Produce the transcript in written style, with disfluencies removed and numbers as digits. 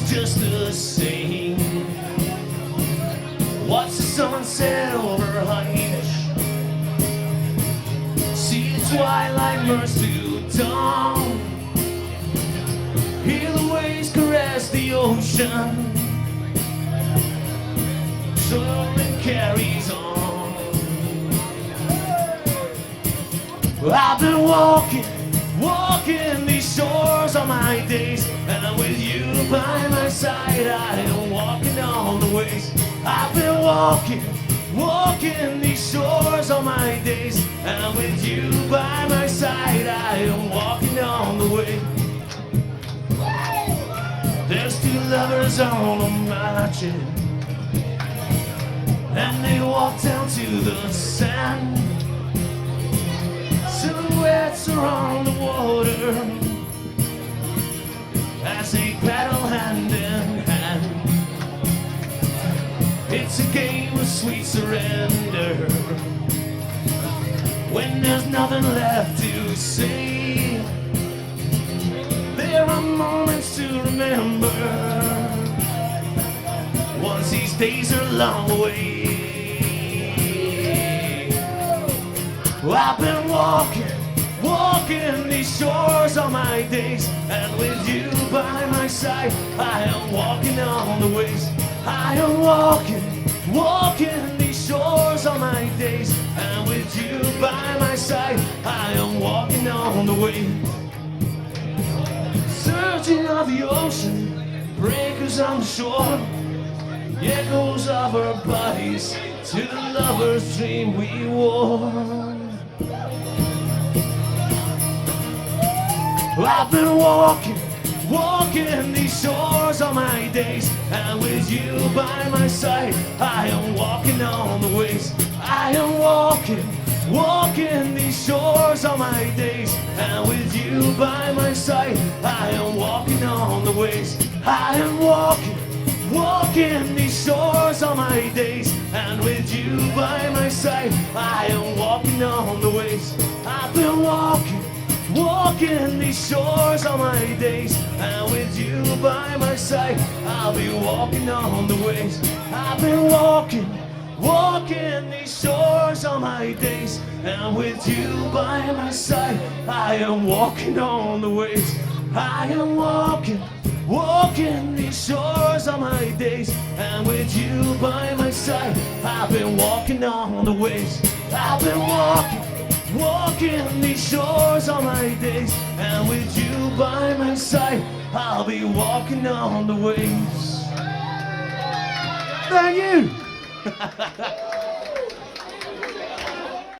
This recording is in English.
just the same. Watch the sunset over Hunnish. See the twilight merge to dawn. Hear the waves caress the ocean. So it carries on. I've been walking these shores all my days, and with you by my side, I am walking all the ways. I've been walking these shores all my days, and with you by my side, I am walking on the way. There's two lovers on a marching, and they walk down to the sand. Silhouettes are on the water as they paddle hand in hand. It's a game of sweet surrender when there's nothing left to say. There are moments to remember once these days are long away. I've been walking these shores all my days, and with you by my side, I am walking on the ways. I am walking these shores all my days, and with you by my side, I am walking on the way. Surging of the ocean, breakers on the shore, the echoes of our bodies to the lover's dream we wore. I've been walking these shores all my days, and with you by my side, I am walking on the ways. I am walking these shores all my days, and with you by my side, I am walking on the ways. I am walking these shores all my days, and with you by my side, I am walking on the ways. I've been walking these shores all my days, and with you by my side, I'll be walking on the ways. I've been walking these shores all my days, and with you by my side, I am walking on the ways. I am walking these shores all my days, and with you by my side, I've been walking on the ways. I've been walking these shores all my days, and with you by my side, I'll be walking on the waves. Thank you.